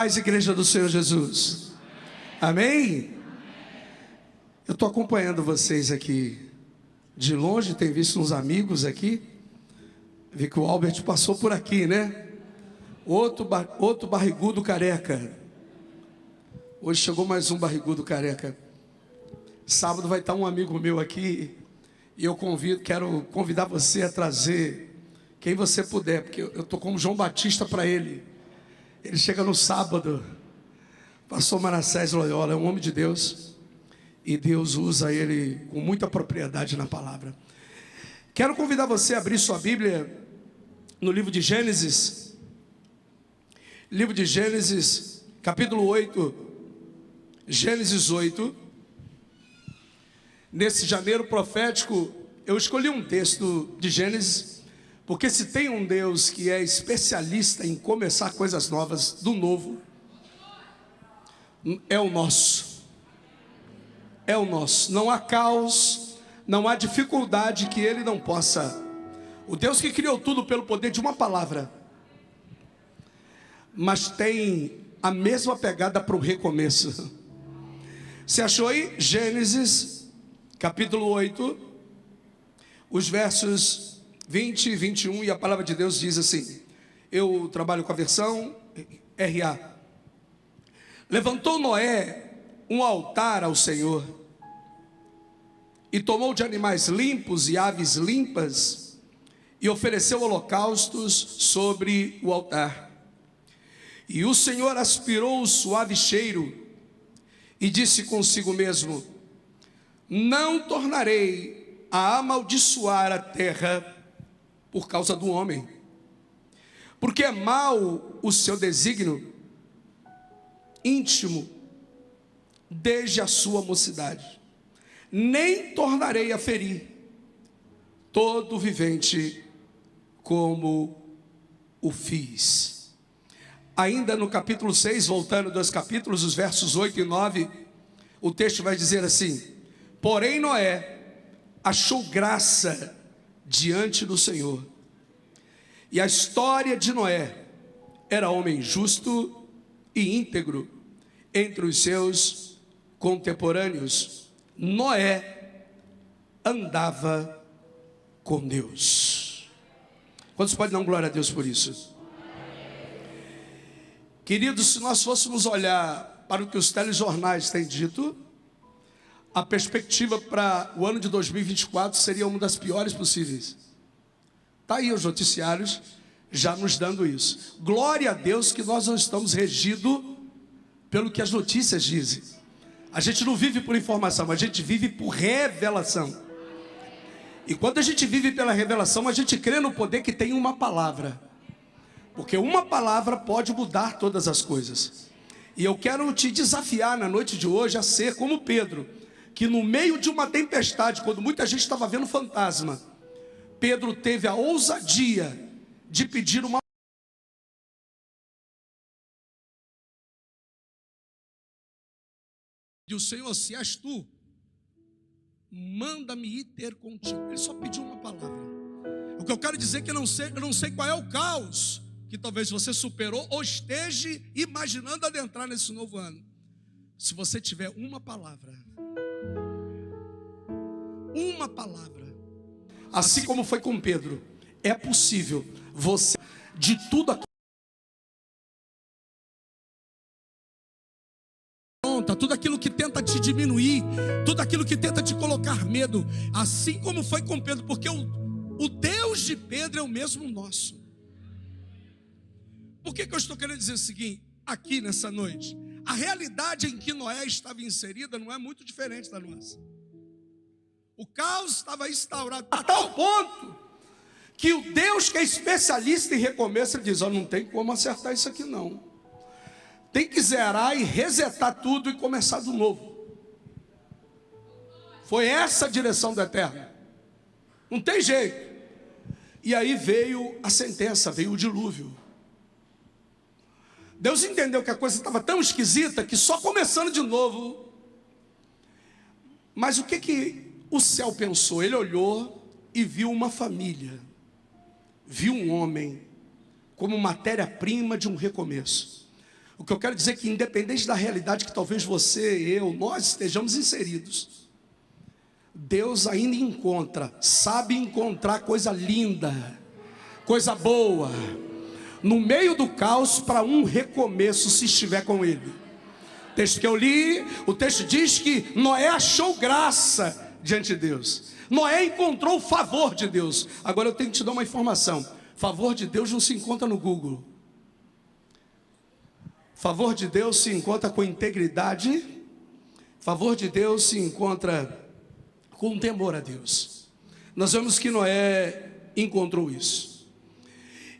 Paz, Igreja do Senhor Jesus. Amém? Eu estou acompanhando vocês aqui de longe, tenho visto uns amigos aqui. Vi que o Albert passou por aqui, né? Outro barrigudo careca. Hoje chegou mais um barrigudo careca. Sábado vai estar um amigo meu aqui e eu quero convidar você a trazer quem você puder, porque eu estou como João Batista para ele. Ele chega no sábado. Pastor Manassés Loyola é um homem de Deus e Deus usa ele com muita propriedade na palavra. Quero convidar você a abrir sua Bíblia no livro de Gênesis. Livro de Gênesis, capítulo 8. Gênesis 8. Nesse janeiro profético, eu escolhi um texto de Gênesis, porque se tem um Deus que é especialista em começar coisas novas do novo, é o nosso. É o nosso. Não há caos, não há dificuldade que Ele não possa. O Deus que criou tudo pelo poder de uma palavra, mas tem a mesma pegada para o recomeço. Você achou aí? Gênesis, capítulo 8, os versos 20 e 21, e a palavra de Deus diz assim. Eu trabalho com a versão RA. Levantou Noé um altar ao Senhor, e tomou de animais limpos e aves limpas, e ofereceu holocaustos sobre o altar. E o Senhor aspirou o suave cheiro, e disse consigo mesmo: não tornarei a amaldiçoar a terra por causa do homem, porque é mau o seu desígnio íntimo desde a sua mocidade. Nem tornarei a ferir todo vivente como o fiz. Ainda no capítulo 6, voltando 2 capítulos, os versos 8 e 9, o texto vai dizer assim: porém Noé achou graça diante do Senhor. E a história de Noé: era homem justo e íntegro entre os seus contemporâneos. Noé andava com Deus. Quantos podem dar glória a Deus por isso? Queridos, se nós fôssemos olhar para o que os telejornais têm dito, a perspectiva para o ano de 2024 seria uma das piores possíveis. Está aí os noticiários já nos dando isso. Glória a Deus que nós não estamos regidos pelo que as notícias dizem. A gente não vive por informação, a gente vive por revelação. E quando a gente vive pela revelação, a gente crê no poder que tem uma palavra. Porque uma palavra pode mudar todas as coisas. E eu quero te desafiar na noite de hoje a ser como Pedro, que no meio de uma tempestade, quando muita gente estava vendo fantasma, Pedro teve a ousadia de pedir uma. E o Senhor: se és tu, manda-me ir ter contigo. Ele só pediu uma palavra. O que eu quero dizer é que eu não sei qual é o caos que talvez você superou ou esteja imaginando adentrar nesse novo ano. Se você tiver uma palavra, assim como foi com Pedro, é possível você, de tudo aquilo, tudo aquilo que tenta te diminuir, tudo aquilo que tenta te colocar medo, assim como foi com Pedro, porque o Deus de Pedro é o mesmo nosso. Por que eu estou querendo dizer o seguinte, aqui nessa noite? A realidade em que Noé estava inserida não é muito diferente da nossa. O caos estava instaurado a tal ponto que o Deus que é especialista em recomeço, ele diz: não tem como acertar isso aqui não. Tem que zerar e resetar tudo e começar do novo. Foi essa a direção do Eterno. Não tem jeito. E aí veio a sentença, veio o dilúvio. Deus entendeu que a coisa estava tão esquisita que só começando de novo. Mas o que o céu pensou? Ele olhou e viu uma família, viu um homem como matéria-prima de um recomeço. O que eu quero dizer é que, independente da realidade que talvez você, eu, nós estejamos inseridos, Deus ainda sabe encontrar coisa linda, coisa boa, no meio do caos, para um recomeço, se estiver com Ele. O texto que eu li, o texto diz que Noé achou graça diante de Deus. Noé encontrou o favor de Deus. Agora eu tenho que te dar uma informação: favor de Deus não se encontra no Google. Favor de Deus se encontra com integridade. Favor de Deus se encontra com temor a Deus. Nós vemos que Noé encontrou isso.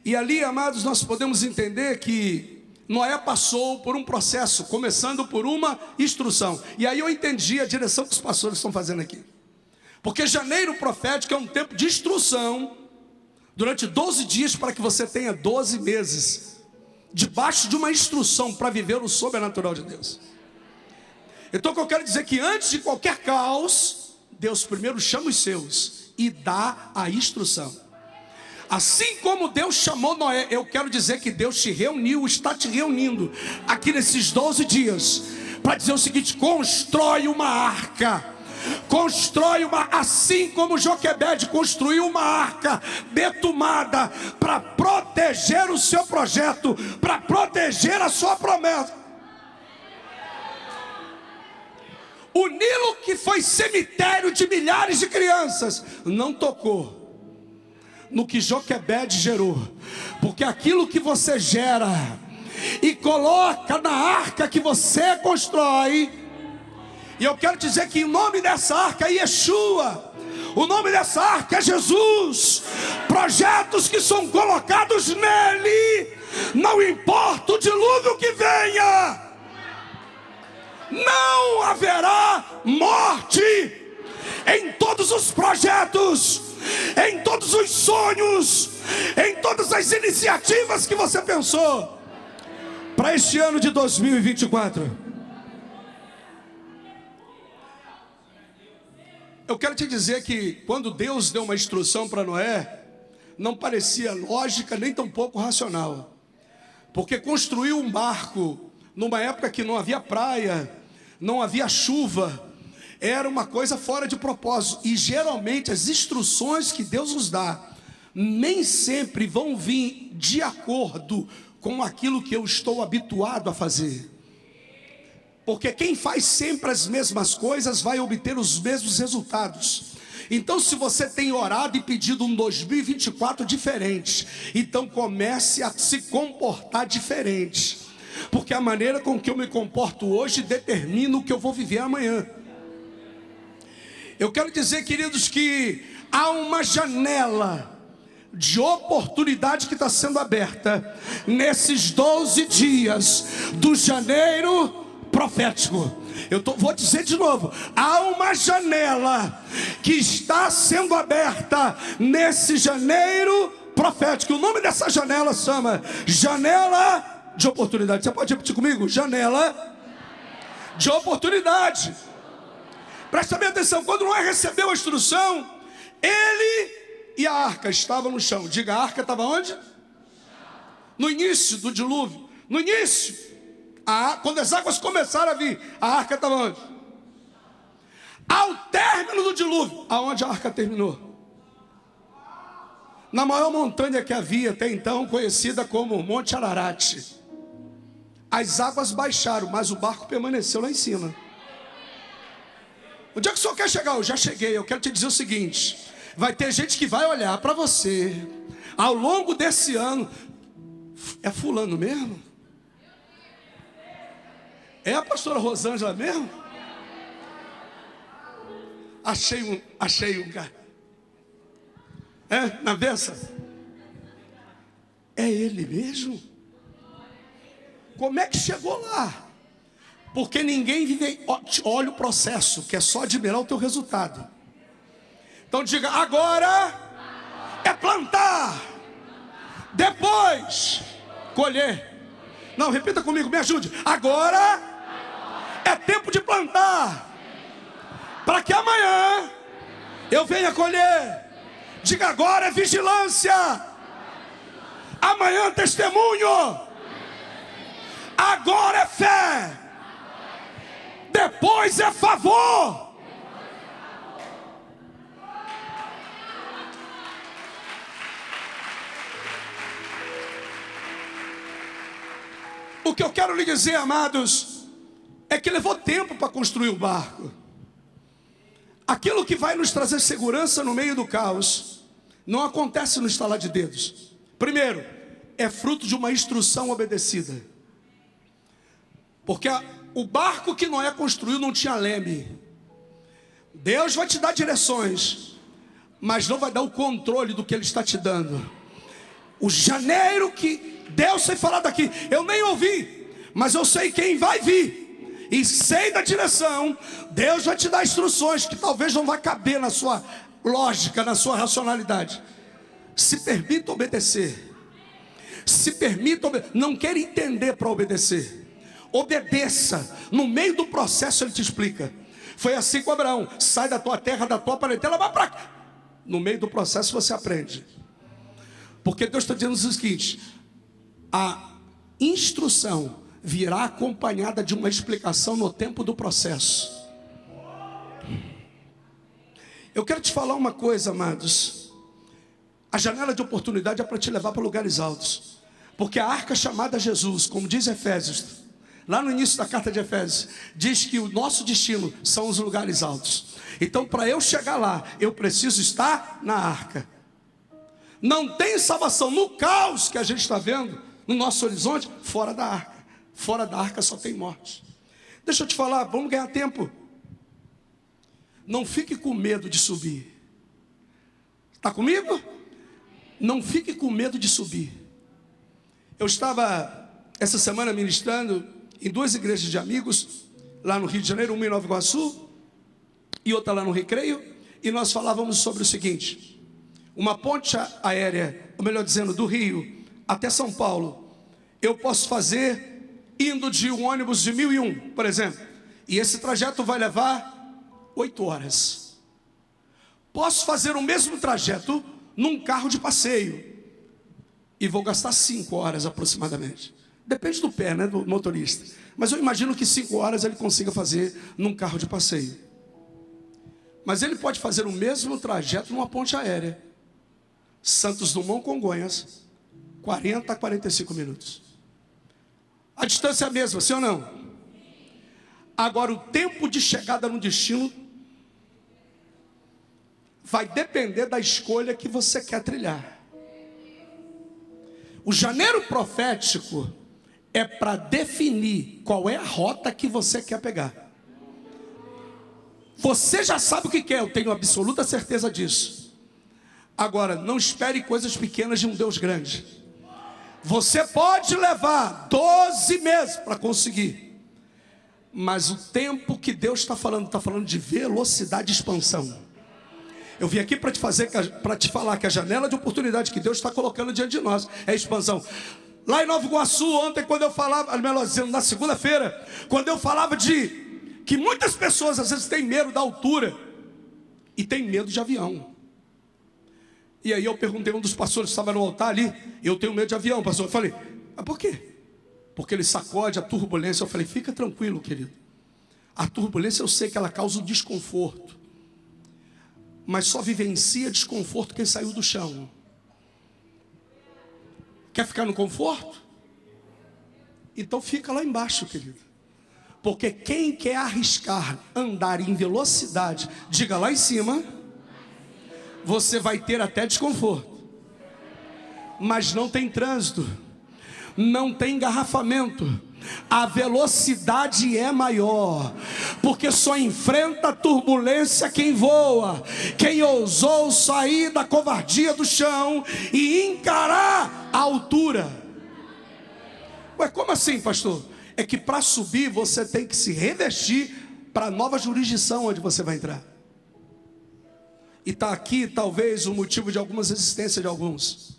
E ali, amados, nós podemos entender que Noé passou por um processo, começando por uma instrução. E aí eu entendi a direção que os pastores estão fazendo aqui. Porque janeiro profético é um tempo de instrução, durante 12 dias, para que você tenha 12 meses, debaixo de uma instrução, para viver o sobrenatural de Deus. Então o que eu quero dizer é que antes de qualquer caos, Deus primeiro chama os seus e dá a instrução. Assim como Deus chamou Noé, eu quero dizer que Deus te reuniu, está te reunindo aqui nesses 12 dias, para dizer o seguinte: constrói uma arca. Assim como Joquebede construiu uma arca betumada, para proteger o seu projeto, para proteger a sua promessa. O Nilo, que foi cemitério de milhares de crianças, não tocou no que Joquebede gerou, porque aquilo que você gera e coloca na arca que você constrói, e eu quero dizer que o nome dessa arca é Yeshua, o nome dessa arca é Jesus. Projetos que são colocados nele, não importa o dilúvio que venha, não haverá morte em todos os projetos, em todos os sonhos, em todas as iniciativas que você pensou para este ano de 2024. Eu quero te dizer que quando Deus deu uma instrução para Noé, não parecia lógica nem tampouco racional, porque construir um barco numa época que não havia praia, não havia chuva, era uma coisa fora de propósito. E geralmente as instruções que Deus nos dá nem sempre vão vir de acordo com aquilo que eu estou habituado a fazer. Porque quem faz sempre as mesmas coisas vai obter os mesmos resultados. Então, se você tem orado e pedido um 2024 diferente, então comece a se comportar diferente, porque a maneira com que eu me comporto hoje determina o que eu vou viver amanhã. Eu quero dizer, queridos, que há uma janela de oportunidade que está sendo aberta nesses 12 dias do janeiro profético. Vou dizer de novo: há uma janela que está sendo aberta nesse janeiro profético. O nome dessa janela chama janela de oportunidade. Você pode repetir comigo? Janela de oportunidade. Presta bem atenção: quando Noé recebeu a instrução, ele e a arca estavam no chão. Diga, a arca estava onde? No início do dilúvio. No início. Quando as águas começaram a vir, a arca estava onde? Ao término do dilúvio, aonde a arca terminou? Na maior montanha que havia até então, conhecida como Monte Ararat. As águas baixaram, mas o barco permaneceu lá em cima. Onde é que o senhor quer chegar? Eu já cheguei. Eu quero te dizer o seguinte: vai ter gente que vai olhar para você ao longo desse ano. É fulano mesmo? É a pastora Rosângela mesmo? Achei um cara. Na beça? É ele mesmo? Como é que chegou lá? Porque ninguém vive, olha o processo, que é só admirar o teu resultado. Então diga, agora é plantar, depois colher. Não, repita comigo, me ajude. Agora é tempo de plantar, para que amanhã eu venha colher. Diga, agora é vigilância, amanhã testemunho, Agora é fé. Depois é favor. O que eu quero lhe dizer, amados, é que levou tempo para construir o barco. Aquilo que vai nos trazer segurança no meio do caos não acontece no estalar de dedos. Primeiro, é fruto de uma instrução obedecida. Porque o barco que Noé construiu não tinha leme. Deus vai te dar direções, mas não vai dar o controle do que Ele está te dando. O janeiro que Deus tem falado aqui, eu nem ouvi, mas eu sei quem vai vir, e sei da direção. Deus vai te dar instruções que talvez não vai caber na sua lógica, na sua racionalidade. Se permita obedecer. Se permita obedecer. Não queira entender para obedecer. Obedeça. No meio do processo Ele te explica. Foi assim com Abraão: sai da tua terra, da tua parentela, vai para cá. No meio do processo você aprende. Porque Deus está dizendo o seguinte: a instrução virá acompanhada de uma explicação no tempo do processo. Eu quero te falar uma coisa, amados. A janela de oportunidade é para te levar para lugares altos. Porque a arca chamada Jesus, como diz Efésios, lá no início da carta de Efésios, diz que o nosso destino são os lugares altos. Então, para eu chegar lá, eu preciso estar na arca. Não tem salvação no caos que a gente está vendo no nosso horizonte, fora da arca. Fora da arca só tem morte. Deixa eu te falar, vamos ganhar tempo. Não fique com medo de subir. Está comigo? Não fique com medo de subir. Eu estava essa semana ministrando em duas igrejas de amigos, lá no Rio de Janeiro, uma em Nova Iguaçu e outra lá no Recreio, e nós falávamos sobre o seguinte: uma ponte aérea, ou melhor dizendo, do Rio até São Paulo, eu posso fazer indo de um ônibus de 1001, por exemplo, e esse trajeto vai levar 8 horas. Posso fazer o mesmo trajeto num carro de passeio e vou gastar 5 horas aproximadamente. Depende do pé, né, do motorista. Mas eu imagino que 5 horas ele consiga fazer num carro de passeio. Mas ele pode fazer o mesmo trajeto numa ponte aérea. Santos Dumont, Congonhas, 40 a 45 minutos. A distância é a mesma, sim ou não? Agora, o tempo de chegada no destino vai depender da escolha que você quer trilhar. O janeiro profético é para definir qual é a rota que você quer pegar. Você já sabe o que quer, eu tenho absoluta certeza disso. Agora, não espere coisas pequenas de um Deus grande. Você pode levar 12 meses para conseguir, mas o tempo que Deus está falando de velocidade e expansão. Eu vim aqui para te falar que a janela de oportunidade que Deus está colocando diante de nós é expansão. Lá em Nova Iguaçu, ontem, quando eu falava, melhor dizendo, na segunda-feira, quando eu falava de que muitas pessoas às vezes têm medo da altura e têm medo de avião. E aí eu perguntei a um dos pastores que estava no altar ali: eu tenho medo de avião, pastor. Eu falei: mas por quê? Porque ele sacode a turbulência. Eu falei: fica tranquilo, querido. A turbulência eu sei que ela causa um desconforto, mas só vivencia desconforto quem saiu do chão. Quer ficar no conforto? Então fica lá embaixo, querido. Porque quem quer arriscar andar em velocidade, diga lá em cima, você vai ter até desconforto, mas não tem trânsito, não tem engarrafamento. A velocidade é maior, porque só enfrenta a turbulência quem voa, quem ousou sair da covardia do chão e encarar a altura. Ué, como assim, pastor? É que para subir você tem que se revestir para a nova jurisdição onde você vai entrar. E está aqui talvez o motivo de algumas resistências de alguns.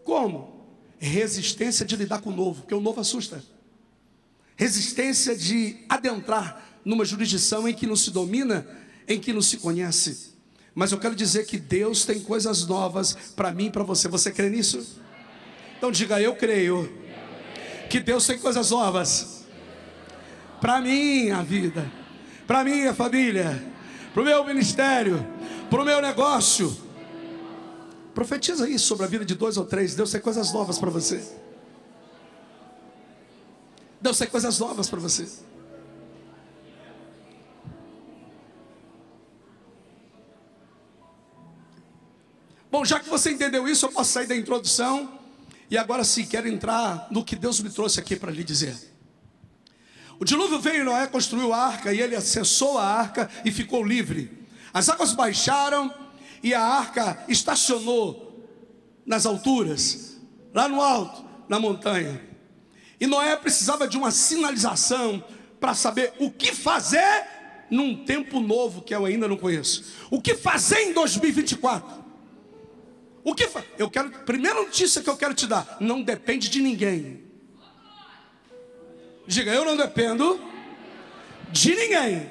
Como? Resistência de lidar com o novo, porque o novo assusta. Resistência de adentrar numa jurisdição em que não se domina, em que não se conhece. Mas eu quero dizer que Deus tem coisas novas para mim e para você. Você crê nisso? Então diga: eu creio que Deus tem coisas novas para minha vida, para minha família, para o meu ministério, para o meu negócio. Profetiza isso sobre a vida de 2 ou 3. Deus tem coisas novas para você. Deus tem coisas novas para você. Bom, já que você entendeu isso, eu posso sair da introdução. E agora sim, quero entrar no que Deus me trouxe aqui para lhe dizer. O dilúvio veio e Noé construiu a arca, e ele acessou a arca e ficou livre. As águas baixaram e a arca estacionou nas alturas, lá no alto, na montanha. E Noé precisava de uma sinalização para saber o que fazer num tempo novo que eu ainda não conheço. O que fazer em 2024? Primeira notícia que eu quero te dar: não depende de ninguém. Diga, eu não dependo de ninguém,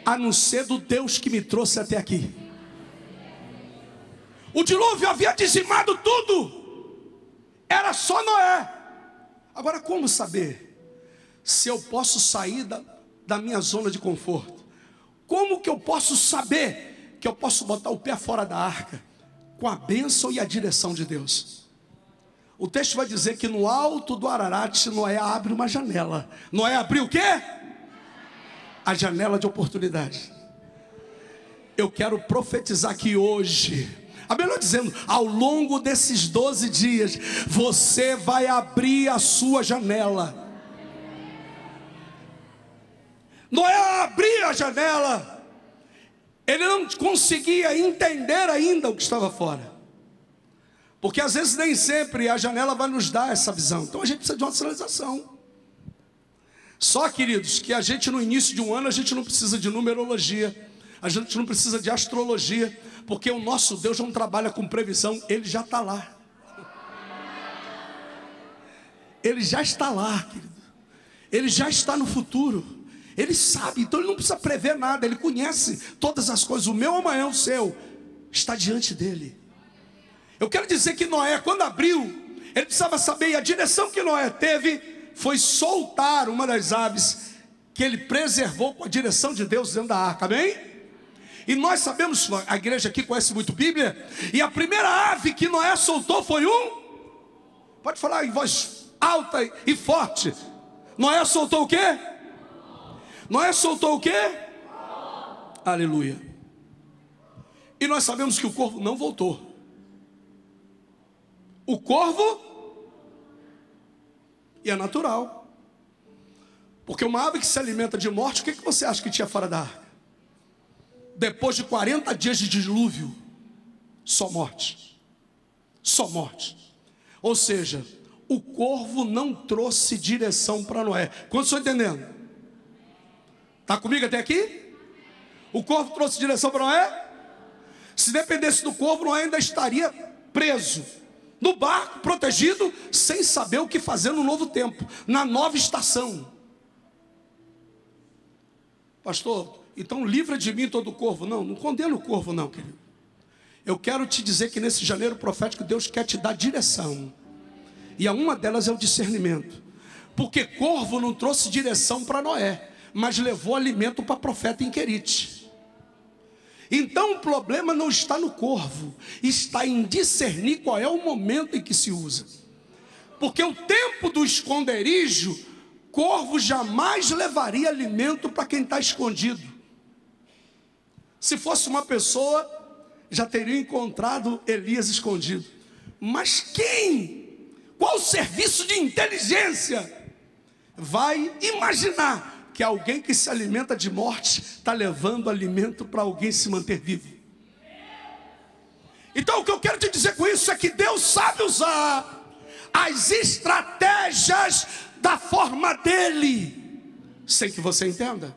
a não ser do Deus que me trouxe até aqui. O dilúvio havia dizimado tudo, era só Noé. Agora, como saber se eu posso sair da minha zona de conforto? Como que eu posso saber que eu posso botar o pé fora da arca? Com a bênção e a direção de Deus. O texto vai dizer que no alto do Ararat, Noé abre uma janela. Noé abriu o quê? A janela de oportunidade. Eu quero profetizar que hoje, a Bíblia dizendo, ao longo desses 12 dias, você vai abrir a sua janela. Noé abria a janela. Ele não conseguia entender ainda o que estava fora. Porque às vezes nem sempre a janela vai nos dar essa visão. Então a gente precisa de uma sinalização. Só, queridos, que a gente no início de um ano, a gente não precisa de numerologia. A gente não precisa de astrologia. Porque o nosso Deus não trabalha com previsão. Ele já está lá. Ele já está lá, querido. Ele já está no futuro. Ele sabe, então ele não precisa prever nada. Ele conhece todas as coisas. O meu amanhã, o seu, está diante dele. Eu quero dizer que Noé, quando abriu, ele precisava saber. E a direção que Noé teve foi soltar uma das aves que ele preservou com a direção de Deus dentro da arca, amém? E nós sabemos, a igreja aqui conhece muito Bíblia. E a primeira ave que Noé soltou foi pode falar em voz alta e forte. Noé soltou o quê? Noé soltou o quê? Aleluia. E nós sabemos que o corvo não voltou. O corvo, e é natural. Porque uma ave que se alimenta de morte, o que você acha que tinha fora da arca? Depois de 40 dias de dilúvio, só morte. Só morte. Ou seja, o corvo não trouxe direção para Noé. Quantos estão entendendo? Está comigo até aqui? O corvo trouxe direção para Noé? Se dependesse do corvo, Noé ainda estaria preso no barco, protegido, sem saber o que fazer no novo tempo, na nova estação. Pastor, então livra de mim todo corvo. Não condeno o corvo não, querido. Eu quero te dizer que nesse janeiro profético Deus quer te dar direção. E uma delas é o discernimento. Porque corvo não trouxe direção para Noé, mas levou alimento para profeta em Querite. Então o problema não está no corvo, está em discernir qual é o momento em que se usa. Porque o tempo do esconderijo, corvo jamais levaria alimento para quem está escondido. Se fosse uma pessoa, já teria encontrado Elias escondido. Mas quem? Qual serviço de inteligência vai imaginar que alguém que se alimenta de morte está levando alimento para alguém se manter vivo? Então o que eu quero te dizer com isso é que Deus sabe usar as estratégias da forma dele, sem que você entenda.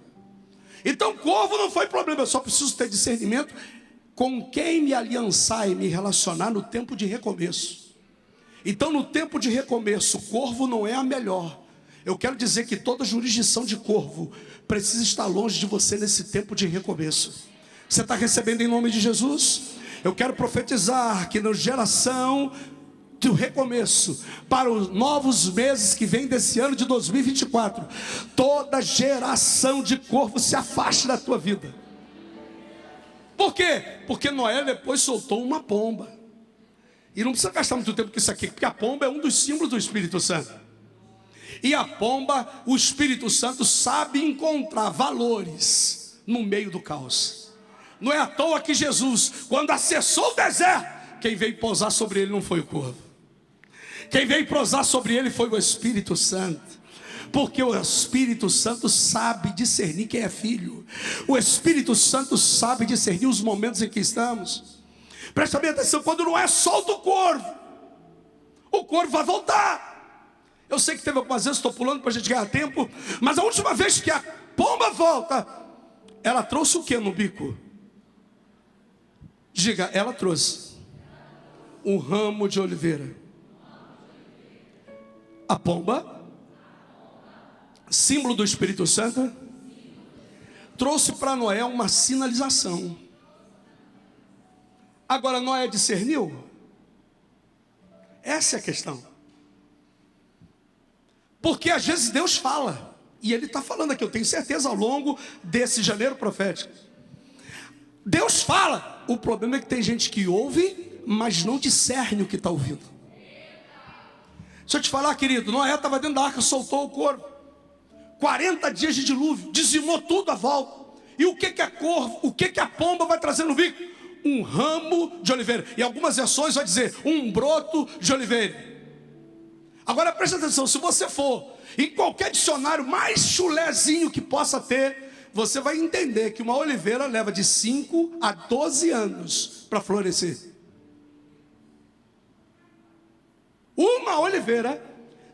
Então corvo não foi problema, eu só preciso ter discernimento com quem me aliançar e me relacionar no tempo de recomeço. Então no tempo de recomeço, corvo não é a melhor. Eu quero dizer que toda jurisdição de corvo precisa estar longe de você nesse tempo de recomeço. Você está recebendo em nome de Jesus? Eu quero profetizar que na geração do recomeço para os novos meses que vem desse ano de 2024, toda geração de corvo se afaste da tua vida. Por quê? Porque Noé depois soltou uma pomba. E não precisa gastar muito tempo com isso aqui, porque a pomba é um dos símbolos do Espírito Santo. E a pomba, o Espírito Santo sabe encontrar valores no meio do caos. Não é à toa que Jesus, quando acessou o deserto, quem veio pousar sobre ele não foi o corvo. Quem veio pousar sobre ele foi o Espírito Santo. Porque o Espírito Santo sabe discernir quem é filho. O Espírito Santo sabe discernir os momentos em que estamos. Presta bem atenção, quando não é solto o corvo vai voltar. Eu sei que teve algumas vezes, estou pulando para a gente ganhar tempo, mas a última vez que a pomba volta, ela trouxe o que no bico? Diga, ela trouxe um ramo de oliveira. A pomba, símbolo do Espírito Santo, trouxe para Noé uma sinalização. Agora Noé discerniu? Essa é a questão. Porque às vezes Deus fala, e Ele está falando aqui, eu tenho certeza, ao longo desse janeiro profético. Deus fala, o problema é que tem gente que ouve, mas não discerne o que está ouvindo. Deixa eu te falar, querido, Noé estava dentro da arca, soltou o corvo. 40 dias de dilúvio, dizimou tudo à volta. E o que a pomba vai trazer no bico? Um ramo de oliveira. Em algumas versões vai dizer um broto de oliveira. Agora presta atenção, se você for em qualquer dicionário mais chulezinho que possa ter, você vai entender que uma oliveira leva de 5 a 12 anos para florescer. Uma oliveira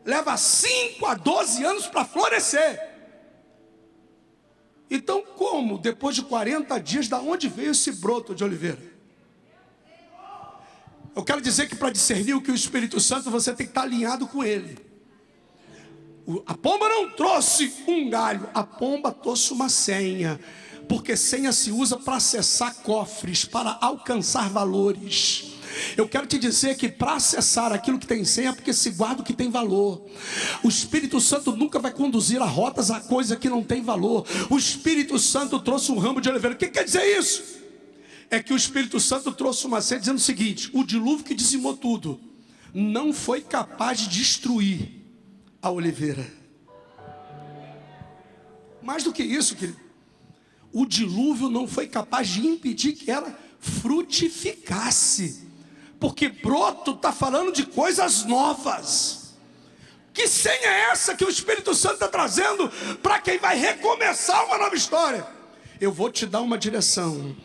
leva 5 a 12 anos para florescer. Então como, depois de 40 dias, da onde veio esse broto de oliveira? Eu quero dizer que para discernir o que o Espírito Santo, você tem que estar alinhado com ele. A pomba não trouxe um galho, a pomba trouxe uma senha. Porque senha se usa para acessar cofres, para alcançar valores. Eu quero te dizer que para acessar aquilo que tem senha, é porque se guarda o que tem valor. O Espírito Santo nunca vai conduzir a rotas a coisa que não tem valor. O Espírito Santo trouxe um ramo de oliveira. O que quer dizer isso? É que o Espírito Santo trouxe uma senha dizendo o seguinte: o dilúvio que dizimou tudo não foi capaz de destruir a oliveira. Mais do que isso, querido, o dilúvio não foi capaz de impedir que ela frutificasse. Porque broto está falando de coisas novas. Que senha é essa que o Espírito Santo está trazendo para quem vai recomeçar uma nova história? Eu vou te dar uma direção.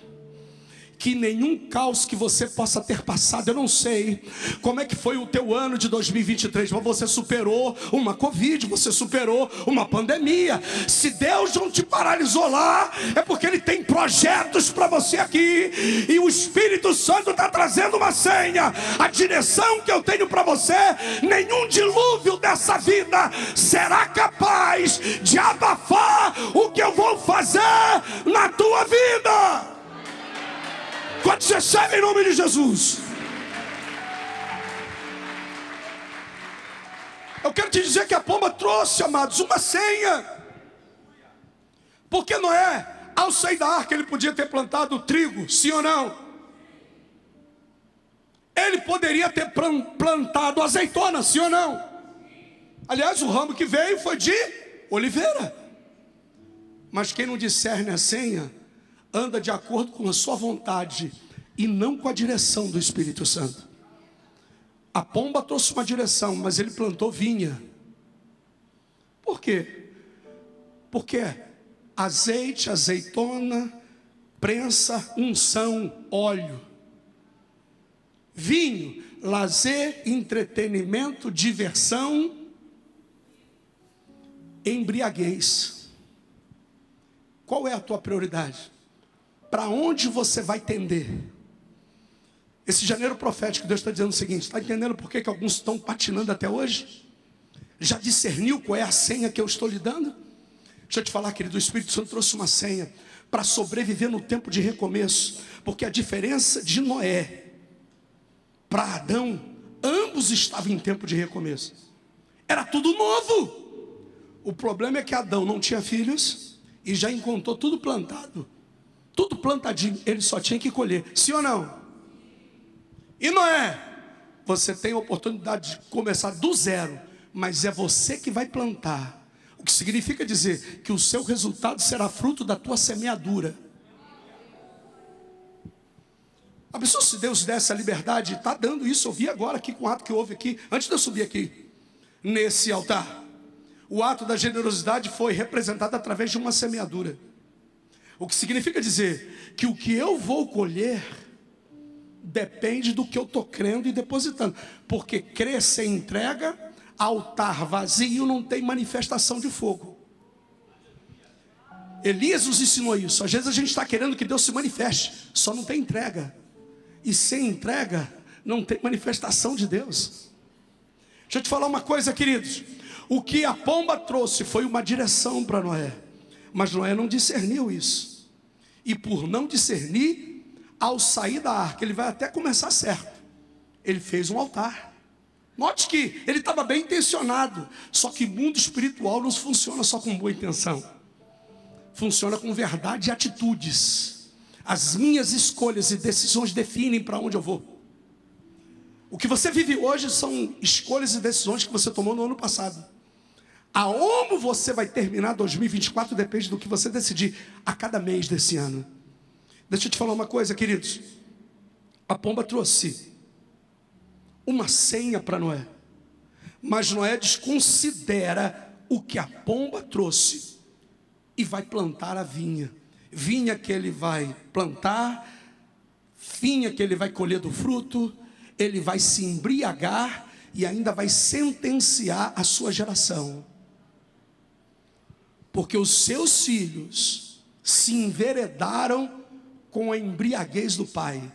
Que nenhum caos que você possa ter passado, eu não sei como é que foi o teu ano de 2023, mas você superou uma Covid, você superou uma pandemia. Se Deus não te paralisou lá, é porque Ele tem projetos para você aqui. E o Espírito Santo está trazendo uma senha. A direção que eu tenho para você, nenhum dilúvio dessa vida será capaz de abafar o que eu vou fazer na tua vida. Quando você sabe, em nome de Jesus. Eu quero te dizer que a pomba trouxe, amados, uma senha. Porque Noé, ao sair da arca, ele podia ter plantado trigo, sim ou não? Ele poderia ter plantado azeitona, sim ou não? Aliás, o ramo que veio foi de oliveira. Mas quem não discerne a senha, anda de acordo com a sua vontade e não com a direção do Espírito Santo. A pomba trouxe uma direção, mas ele plantou vinha. Por quê? Porque azeite, azeitona, prensa, unção, óleo. Vinho, lazer, entretenimento, diversão, embriaguez. Qual é a tua prioridade? Para onde você vai tender? Esse janeiro profético, Deus está dizendo o seguinte: está entendendo por que alguns estão patinando até hoje? Já discerniu qual é a senha que eu estou lhe dando? Deixa eu te falar, querido, o Espírito Santo trouxe uma senha para sobreviver no tempo de recomeço. Porque a diferença de Noé para Adão, Ambos estavam em tempo de recomeço. Era tudo novo. O problema é que Adão não tinha filhos e já encontrou tudo plantado. Tudo plantadinho, ele só tinha que colher. Sim ou não? E Noé, você tem a oportunidade de começar do zero, mas é você que vai plantar. O que significa dizer que o seu resultado será fruto da tua semeadura. A pessoa, se Deus desse a liberdade, está dando isso. Eu vi agora aqui com o ato que houve aqui, antes de eu subir aqui, nesse altar. O ato da generosidade foi representado através de uma semeadura. O que significa dizer que o que eu vou colher depende do que eu estou crendo e depositando. Porque crer sem entrega, altar vazio, não tem manifestação de fogo. Elias nos ensinou isso. Às vezes a gente está querendo que Deus se manifeste, só não tem entrega. E sem entrega, não tem manifestação de Deus. Deixa eu te falar uma coisa, queridos. O que a pomba trouxe foi uma direção para Noé. Mas Noé não discerniu isso. E por não discernir, ao sair da arca, ele vai até começar certo. Ele fez um altar. Note que ele estava bem intencionado. Só que o mundo espiritual não funciona só com boa intenção. Funciona com verdade e atitudes. As minhas escolhas e decisões definem para onde eu vou. O que você vive hoje são escolhas e decisões que você tomou no ano passado. Aonde você vai terminar 2024 depende do que você decidir a cada mês desse ano. Deixa eu te falar uma coisa, queridos. A pomba trouxe uma senha para Noé. Mas Noé desconsidera o que a pomba trouxe e vai plantar a vinha. Vinha que ele vai plantar, vinha que ele vai colher do fruto, ele vai se embriagar e ainda vai sentenciar a sua geração. Porque os seus filhos se enveredaram com a embriaguez do pai.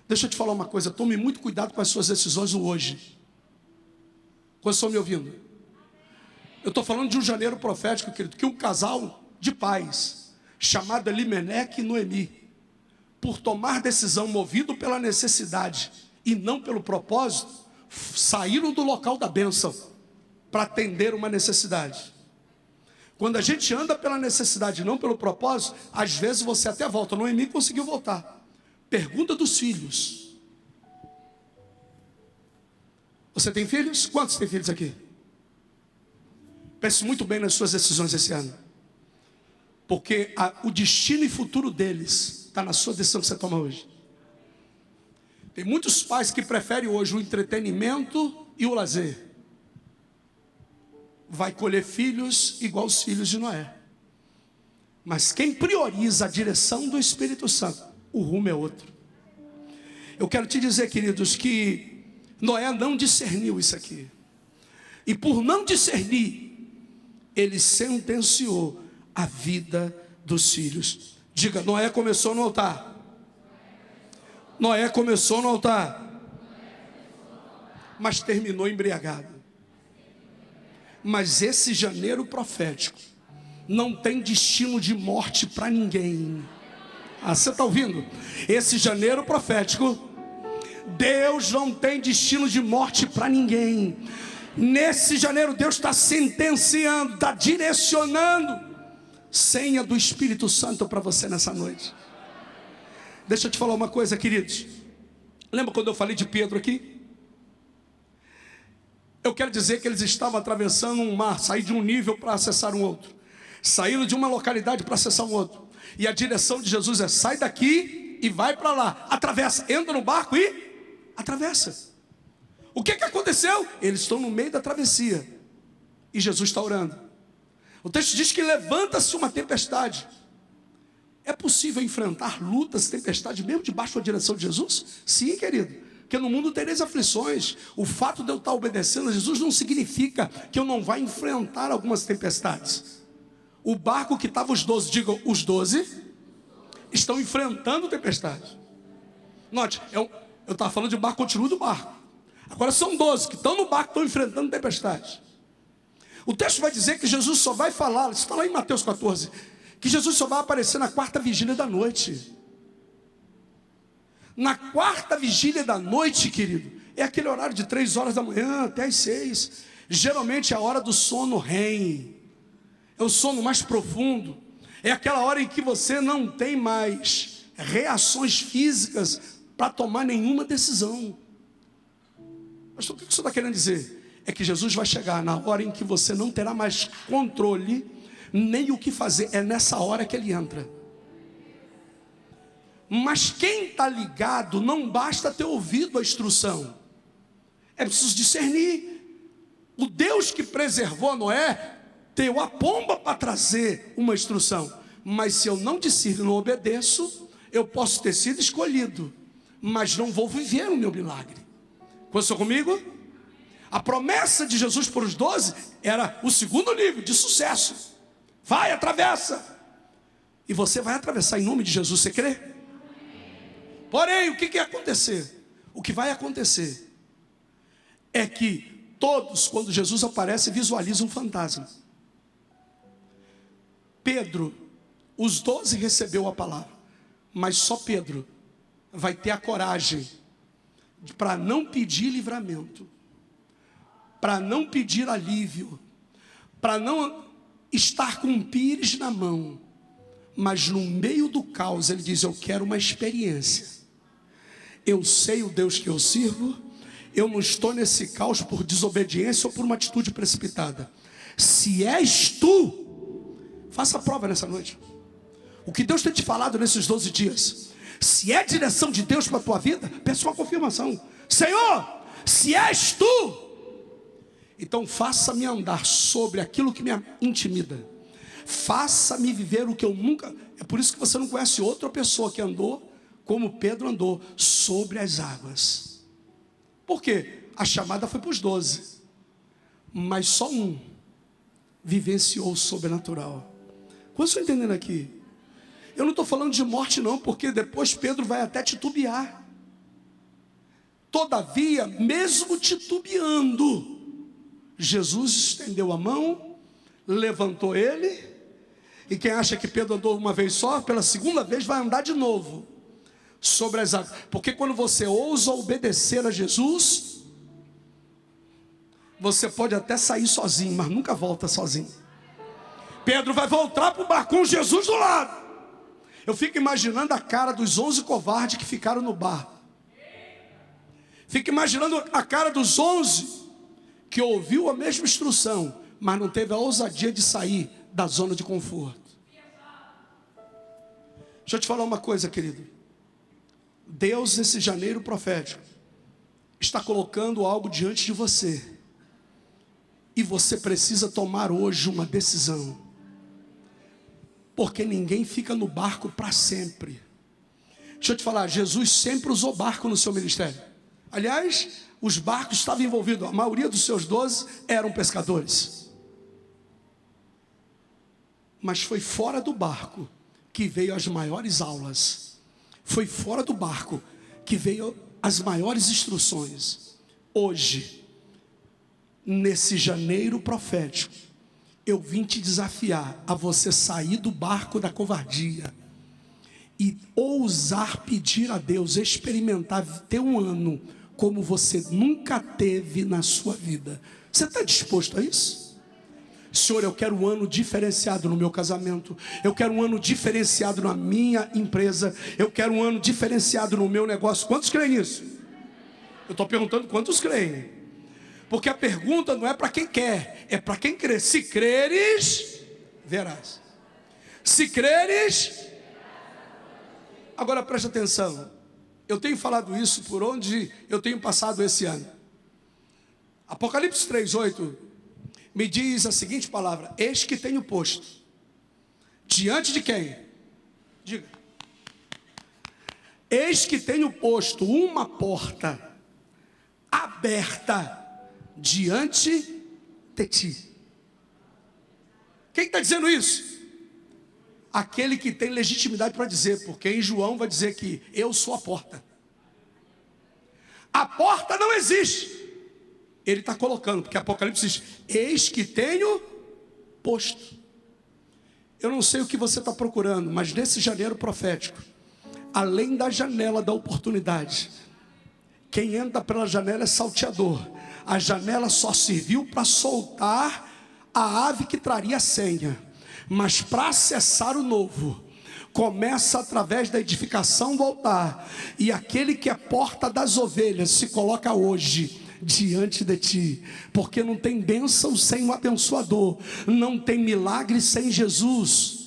Deixa eu te falar uma coisa, tome muito cuidado com as suas decisões hoje. Quantos estão me ouvindo? Eu estou falando de um janeiro profético, querido, que um casal de pais chamado Elimelec e Noemi, por tomar decisão movido pela necessidade e não pelo propósito, saíram do local da bênção para atender uma necessidade. Quando a gente anda pela necessidade e não pelo propósito, às vezes você até volta. Noemi conseguiu voltar. Pergunta dos filhos. Você tem filhos? Quantos tem filhos aqui? Pense muito bem nas suas decisões esse ano. Porque o destino e futuro deles está na sua decisão que você toma hoje. Tem muitos pais que preferem hoje o entretenimento e o lazer. Vai colher filhos igual os filhos de Noé. Mas quem prioriza a direção do Espírito Santo, o rumo é outro. Eu quero te dizer, queridos, que Noé não discerniu isso aqui. E por não discernir, ele sentenciou a vida dos filhos. Diga, Noé começou no altar. Noé começou no altar, mas terminou embriagado. Mas esse janeiro profético não tem destino de morte para ninguém. Você está ouvindo? Esse janeiro profético, Deus não tem destino de morte para ninguém. Nesse janeiro Deus está sentenciando, está direcionando senha do Espírito Santo para você nessa noite. Deixa eu te falar uma coisa, queridos. Lembra quando eu falei de Pedro aqui? Eu quero dizer que eles estavam atravessando um mar, saíram de um nível para acessar um outro, saíram de uma localidade para acessar um outro, e a direção de Jesus é: sai daqui e vai para lá, atravessa, entra no barco e atravessa. O que aconteceu? Eles estão no meio da travessia e Jesus está orando. O texto diz que levanta-se uma tempestade. É possível enfrentar lutas, tempestades, mesmo debaixo da direção de Jesus? Sim, querido. Porque no mundo tereis aflições. O fato de eu estar obedecendo a Jesus não significa que eu não vá enfrentar algumas tempestades. O barco que estava os 12, diga, os 12 estão enfrentando tempestade. Note, eu estava falando de um barco, continua do barco. Agora são 12 que estão no barco, estão enfrentando tempestade. O texto vai dizer que Jesus só vai falar, isso está lá em Mateus 14, que Jesus só vai aparecer na quarta vigília da noite. Na quarta vigília da noite, querido, É aquele horário de 3 horas da manhã até as 6. Geralmente é a hora do sono REM. É o sono mais profundo. É aquela hora em que você não tem mais reações físicas para tomar nenhuma decisão. Mas o que isso está querendo dizer? É que Jesus vai chegar na hora em que você não terá mais controle, nem o que fazer. É nessa hora que ele entra. Mas quem está ligado, não basta ter ouvido a instrução. É preciso discernir. O Deus que preservou Noé, deu a pomba para trazer uma instrução. Mas se eu não discerno, não obedeço, eu posso ter sido escolhido, mas não vou viver o meu milagre. Conversou comigo? A promessa de Jesus para os 12 era o segundo nível de sucesso. Vai, atravessa. E você vai atravessar em nome de Jesus, você crê? Porém, o que vai acontecer? O que vai acontecer é que todos, quando Jesus aparece, visualizam um fantasma. Pedro, os 12 recebeu a palavra, mas só Pedro vai ter a coragem para não pedir livramento, para não pedir alívio, para não estar com um pires na mão, mas no meio do caos ele diz: eu quero uma experiência. Eu sei o Deus que eu sirvo. Eu não estou nesse caos por desobediência ou por uma atitude precipitada. Se és tu, faça a prova nessa noite. O que Deus tem te falado nesses 12 dias, se é direção de Deus para a tua vida, peça uma confirmação. Senhor, se és tu, então faça-me andar sobre aquilo que me intimida. Faça-me viver o que eu nunca... É por isso que você não conhece outra pessoa que andou como Pedro andou, sobre as águas. Por quê? A chamada foi para os 12, mas só um vivenciou o sobrenatural. Quantos estão entendendo aqui? Eu não estou falando de morte não, porque depois Pedro vai até titubear. Todavia, mesmo titubeando, Jesus estendeu a mão, levantou ele, e quem acha que Pedro andou uma vez só, pela segunda vez vai andar de novo sobre as águas. Porque quando você ousa obedecer a Jesus, você pode até sair sozinho, mas nunca volta sozinho. Pedro vai voltar para o barco com Jesus do lado. Eu fico imaginando a cara dos 11 covardes que ficaram no barco. Fico imaginando a cara dos 11 que ouviu a mesma instrução, mas não teve a ousadia de sair da zona de conforto. Deixa eu te falar uma coisa, querido. Deus, nesse janeiro profético, está colocando algo diante de você. E você precisa tomar hoje uma decisão. Porque ninguém fica no barco para sempre. Deixa eu te falar, Jesus sempre usou barco no seu ministério. Aliás, os barcos estavam envolvidos. A maioria dos seus 12 eram pescadores. Mas foi fora do barco que veio as maiores aulas. Foi fora do barco que veio as maiores instruções. Hoje, nesse janeiro profético, eu vim te desafiar a você sair do barco da covardia e ousar pedir a Deus, experimentar ter um ano como você nunca teve na sua vida. Você está disposto a isso? Senhor, eu quero um ano diferenciado no meu casamento. Eu quero um ano diferenciado na minha empresa. Eu quero um ano diferenciado no meu negócio. Quantos creem nisso? Eu estou perguntando quantos creem. Porque a pergunta não é para quem quer, é para quem crê. Se creres, verás. Se creres... Agora preste atenção. Eu tenho falado isso por onde eu tenho passado esse ano. Apocalipse 3:8 me diz a seguinte palavra: eis que tenho posto diante de quem? Diga. Eis que tenho posto uma porta aberta diante de ti. Quem está dizendo isso? Aquele que tem legitimidade para dizer, porque em João vai dizer que eu sou a porta. A porta não existe. Ele está colocando, porque Apocalipse diz: eis que tenho posto. Eu não sei o que você está procurando, mas nesse janeiro profético, além da janela da oportunidade, Quem entra pela janela é salteador. A janela só serviu para soltar a ave que traria a senha. Mas para acessar o novo, começa através da edificação do altar. E aquele que é porta das ovelhas se coloca hoje diante de ti. Porque não tem bênção sem um abençoador. Não tem milagre sem Jesus.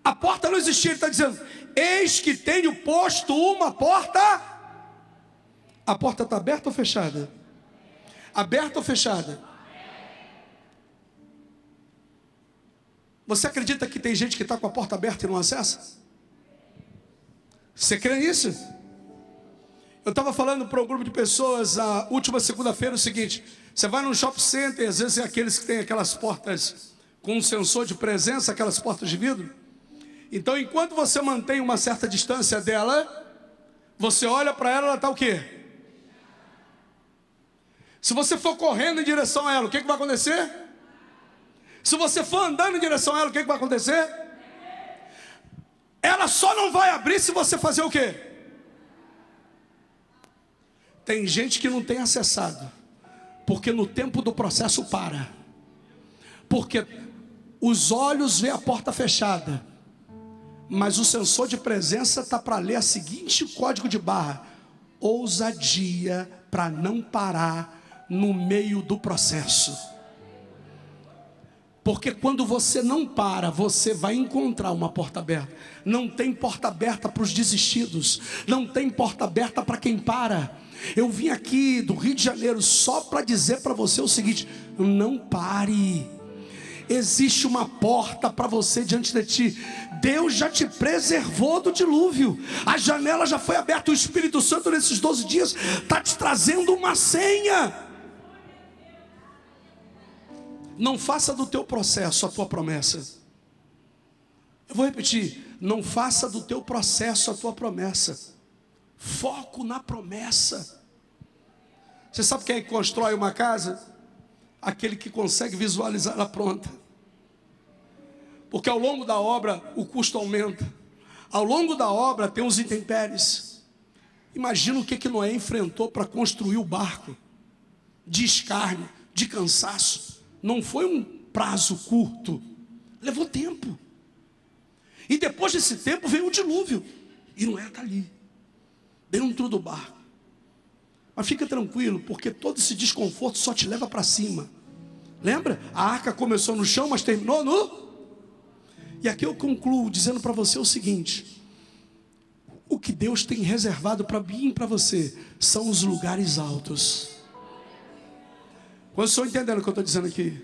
A porta não existia, ele está dizendo: eis que tenho posto uma porta. A porta está aberta ou fechada? Aberta ou fechada? Você acredita que tem gente que está com a porta aberta e não acessa? Você crê nisso? Eu estava falando para um grupo de pessoas a última segunda-feira o seguinte: você vai num shopping center, às vezes é aqueles que tem aquelas portas com um sensor de presença, aquelas portas de vidro. Então, enquanto você mantém uma certa distância dela, você olha para ela, ela está o quê? Se você for correndo em direção a ela, o que vai acontecer? Se você for andando em direção a ela, o que vai acontecer? Ela só não vai abrir se você fazer o quê? Tem gente que não tem acessado, porque no tempo do processo para. Porque os olhos vê a porta fechada, mas o sensor de presença está para ler a seguinte código de barra: ousadia para não parar no meio do processo. Porque quando você não para, você vai encontrar uma porta aberta. Não tem porta aberta para os desistidos. Não tem porta aberta para quem para. Eu vim aqui do Rio de Janeiro só para dizer para você o seguinte: não pare. Existe uma porta para você diante de ti. Deus já te preservou do dilúvio. A janela já foi aberta. O Espírito Santo nesses 12 dias está te trazendo uma senha. Não faça do teu processo a tua promessa. Eu vou repetir: não faça do teu processo a tua promessa. Foco na promessa. Você sabe quem é que constrói uma casa? Aquele que consegue visualizar ela pronta. Porque ao longo da obra o custo aumenta. Ao longo da obra tem os intempéries. Imagina o que Noé enfrentou para construir o barco. De escárnio, de cansaço. Não foi um prazo curto. Levou tempo. E depois desse tempo veio o dilúvio. E Noé está ali, dentro do barco. Mas fica tranquilo, porque todo esse desconforto só te leva para cima. Lembra? A arca começou no chão, mas terminou no... E aqui eu concluo dizendo para você o seguinte: o que Deus tem reservado para mim e para você são os lugares altos. Quando estou entendendo o que eu estou dizendo aqui?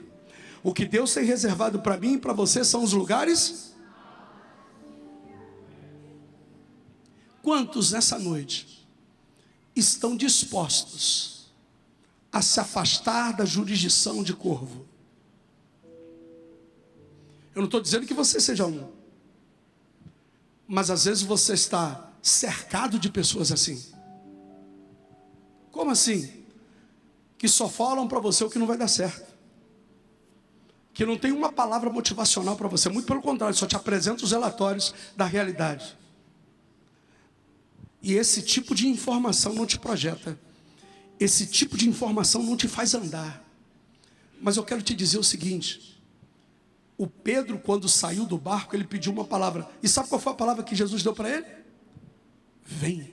O que Deus tem reservado para mim e para você são os lugares. Quantos nessa noite estão dispostos a se afastar da jurisdição de Corvo? Eu não estou dizendo que você seja um, mas às vezes você está cercado de pessoas assim. Como assim? Que só falam para você o que não vai dar certo, que não tem uma palavra motivacional para você. Muito pelo contrário, só te apresenta os relatórios da realidade. E esse tipo de informação não te projeta. Esse tipo de informação não te faz andar. Mas eu quero te dizer o seguinte: o Pedro, quando saiu do barco, ele pediu uma palavra. E sabe qual foi a palavra que Jesus deu para ele? Vem.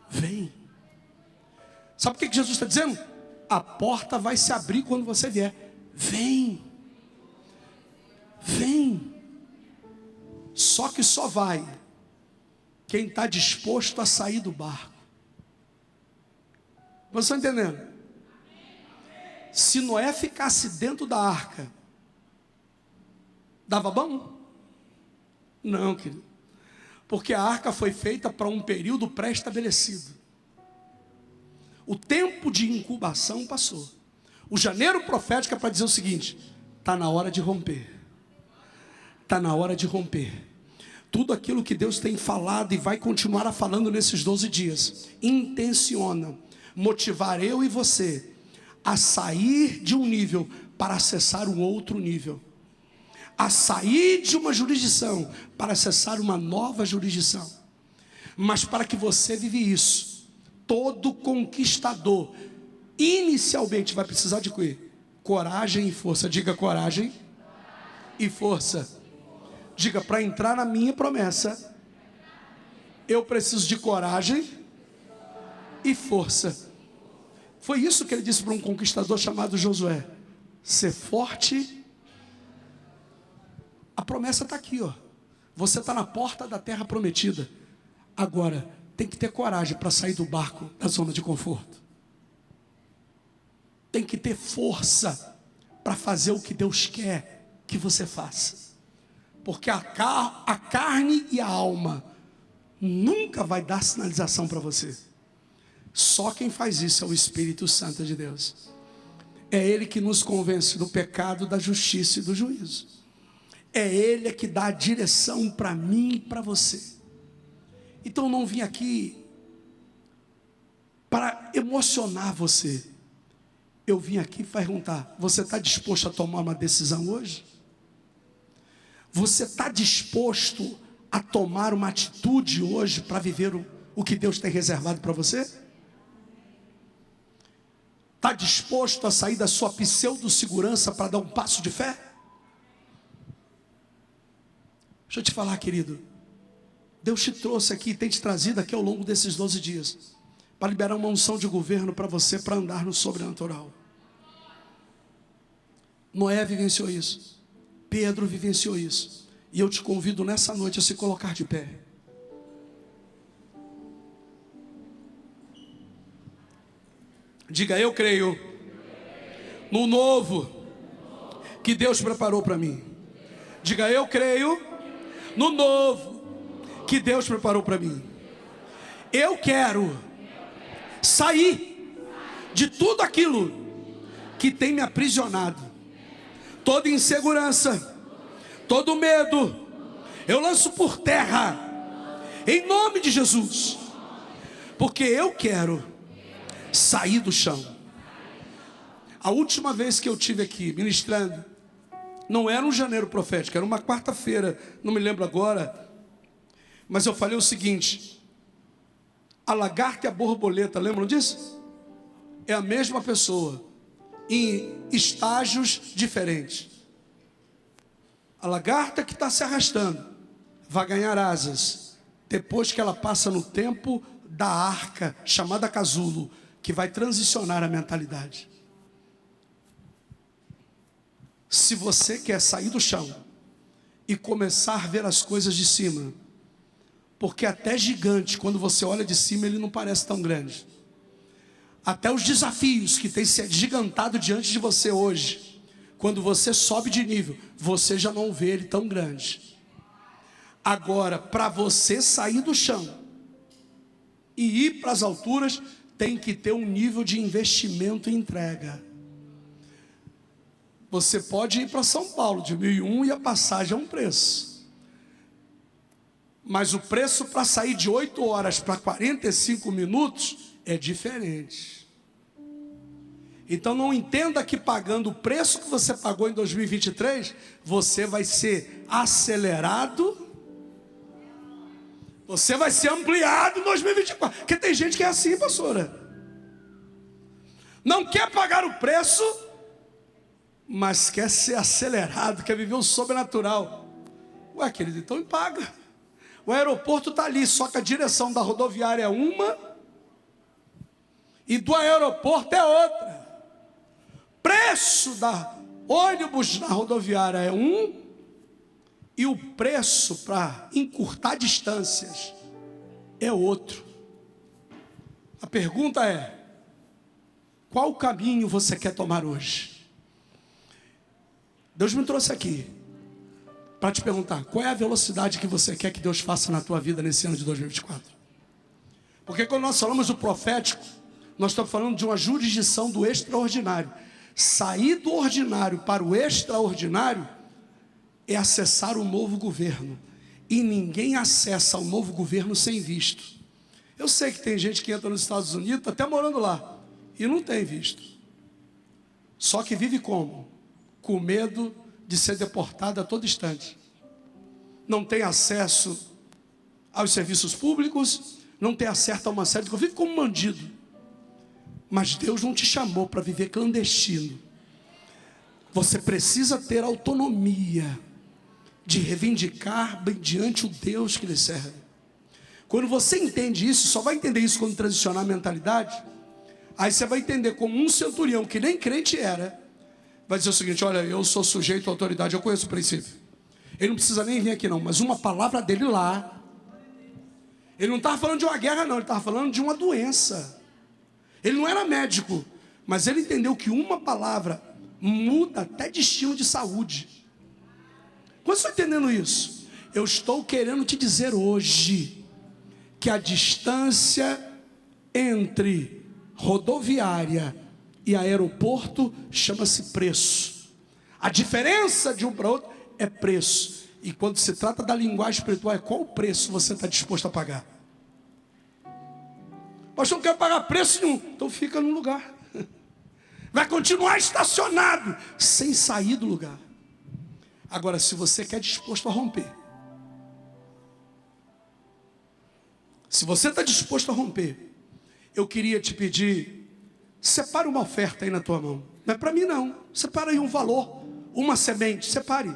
Vem. Sabe o que Jesus está dizendo? A porta vai se abrir quando você vier. Vem. Vem. Só que só vai quem está disposto a sair do barco. Você está entendendo? Se Noé ficasse dentro da arca, dava bom? Não, querido. Porque a arca foi feita para um período pré-estabelecido. O tempo de incubação passou. O janeiro profético é para dizer o seguinte: está na hora de romper. Está na hora de romper. Tudo aquilo que Deus tem falado e vai continuar falando nesses 12 dias, intenciona motivar eu e você a sair de um nível para acessar um outro nível. a sair de uma jurisdição para acessar uma nova jurisdição. Mas para que você vive isso, todo conquistador inicialmente vai precisar de quê? Coragem e força. Diga coragem e força. Diga, para entrar na minha promessa, eu preciso de coragem e força. Foi isso que ele disse para um conquistador chamado Josué: ser forte. A promessa está aqui, ó. Você está na porta da terra prometida. Agora, tem que ter coragem para sair do barco, da zona de conforto. Tem que ter força para fazer o que Deus quer que você faça. Porque a carne e a alma nunca vai dar sinalização para você. Só quem faz isso é o Espírito Santo de Deus. É Ele que nos convence do pecado, da justiça e do juízo. É Ele que dá a direção para mim e para você. Então eu não vim aqui para emocionar você. Eu vim aqui perguntar: você está disposto a tomar uma decisão hoje? Você está disposto a tomar uma atitude hoje para viver o que Deus tem reservado para você? Está disposto a sair da sua pseudo-segurança para dar um passo de fé? Deixa eu te falar, querido. Deus te trouxe aqui, tem te trazido aqui ao longo desses 12 dias, para liberar uma unção de governo para você, para andar no sobrenatural. Noé vivenciou isso. Pedro vivenciou isso. E eu te convido nessa noite a se colocar de pé. Diga: eu creio no novo que Deus preparou para mim. Diga: eu creio no novo que Deus preparou para mim. Eu quero sair de tudo aquilo que tem me aprisionado. Toda insegurança, todo medo, eu lanço por terra, em nome de Jesus. Porque eu quero sair do chão. A última vez que eu estive aqui ministrando, não era um janeiro profético, era uma quarta-feira, não me lembro agora, mas eu falei o seguinte: a lagarta e a borboleta, lembram disso? É a mesma pessoa, em estágios diferentes. A lagarta que está se arrastando vai ganhar asas depois que ela passa no tempo da arca, chamada casulo, que vai transicionar a mentalidade. Se você quer sair do chão e começar a ver as coisas de cima, porque até gigante, quando você olha de cima, ele não parece tão grande. Até os desafios que têm se agigantado diante de você hoje, quando você sobe de nível, você já não vê ele tão grande. Agora, para você sair do chão e ir para as alturas, tem que ter um nível de investimento e entrega. Você pode ir para São Paulo de 1001 e a passagem é um preço. Mas o preço para sair de 8 horas para 45 minutos é diferente. Então não entenda que pagando o preço que você pagou em 2023, você vai ser acelerado, você vai ser ampliado em 2024. Porque tem gente que é assim, pastora. Não quer pagar o preço, mas quer ser acelerado, quer viver o sobrenatural. Ué, querido, então paga. O aeroporto está ali, só que a direção da rodoviária é uma e do aeroporto é outra. Preço da ônibus na rodoviária é um e o preço para encurtar distâncias é outro. A pergunta é: qual caminho você quer tomar hoje? Deus me trouxe aqui para te perguntar: qual é a velocidade que você quer que Deus faça na tua vida nesse ano de 2024? Porque quando nós falamos do profético, nós estamos falando de uma jurisdição do extraordinário. Sair do ordinário para o extraordinário é acessar o novo governo. E ninguém acessa o novo governo sem visto. Eu sei que tem gente que entra nos Estados Unidos, tá até morando lá, e não tem visto. Só que vive como? Com medo de ser deportado a todo instante. Não tem acesso aos serviços públicos, não tem acesso a uma série de coisas, vive como um bandido. Mas Deus não te chamou para viver clandestino. Você precisa ter autonomia de reivindicar bem diante o Deus que lhe serve. Quando você entende isso, só vai entender isso quando transicionar a mentalidade. Aí você vai entender como um centurião que nem crente era, vai dizer o seguinte: olha, eu sou sujeito à autoridade, eu conheço o princípio. Ele não precisa nem vir aqui não, mas uma palavra dele lá. Ele não estava falando de uma guerra não, ele estava falando de uma doença. Ele não era médico, mas ele entendeu que uma palavra muda até destino de saúde. Quando você está entendendo isso? Eu estou querendo te dizer hoje que a distância entre rodoviária e aeroporto chama-se preço. A diferença de um para outro é preço. E quando se trata da linguagem espiritual, é qual o preço você está disposto a pagar? Mas eu não quero pagar preço nenhum. Então fica no lugar. Vai continuar estacionado, sem sair do lugar. Agora, se você quer disposto a romper, se você está disposto a romper, eu queria te pedir, separe uma oferta aí na tua mão. Não é para mim não, separa aí um valor, uma semente, separe.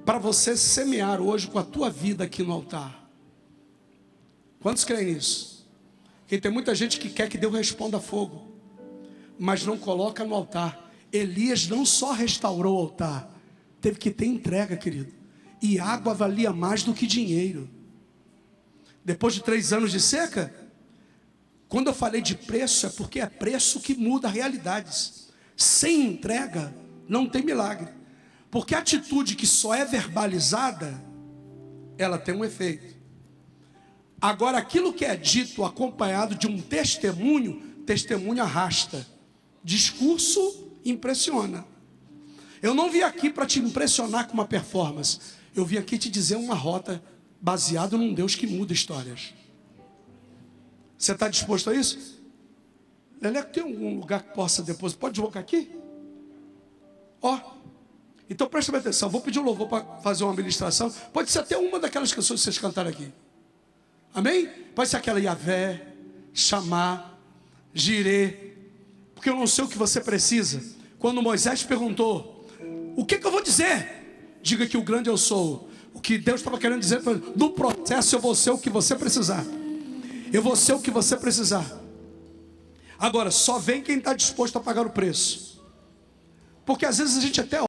Para você semear hoje com a tua vida aqui no altar. Quantos creem nisso? Porque tem muita gente que quer que Deus responda a fogo, mas não coloca no altar. Elias não só restaurou o altar, teve que ter entrega, querido. E água valia mais do que dinheiro. Depois de 3 anos de seca, quando eu falei de preço, é porque é preço que muda realidades. Sem entrega, não tem milagre. Porque a atitude que só é verbalizada, ela tem um efeito. Agora, aquilo que é dito acompanhado de um testemunho, testemunho arrasta. Discurso impressiona. Eu não vim aqui para te impressionar com uma performance. Eu vim aqui te dizer uma rota baseada num Deus que muda histórias. Você está disposto a isso? Leleco, tem algum lugar que possa depois? Pode colocar aqui? Ó. Então presta bem atenção. Vou pedir um louvor para fazer uma ministração. Pode ser até uma daquelas canções que vocês cantaram aqui. Amém? Pode ser aquela Yavé, Chamar, Jirê. Porque eu não sei o que você precisa. Quando Moisés perguntou: o que eu vou dizer? Diga que o grande eu sou. O que Deus estava querendo dizer, no processo eu vou ser o que você precisar. Eu vou ser o que você precisar. Agora, só vem quem está disposto a pagar o preço. Porque às vezes a gente até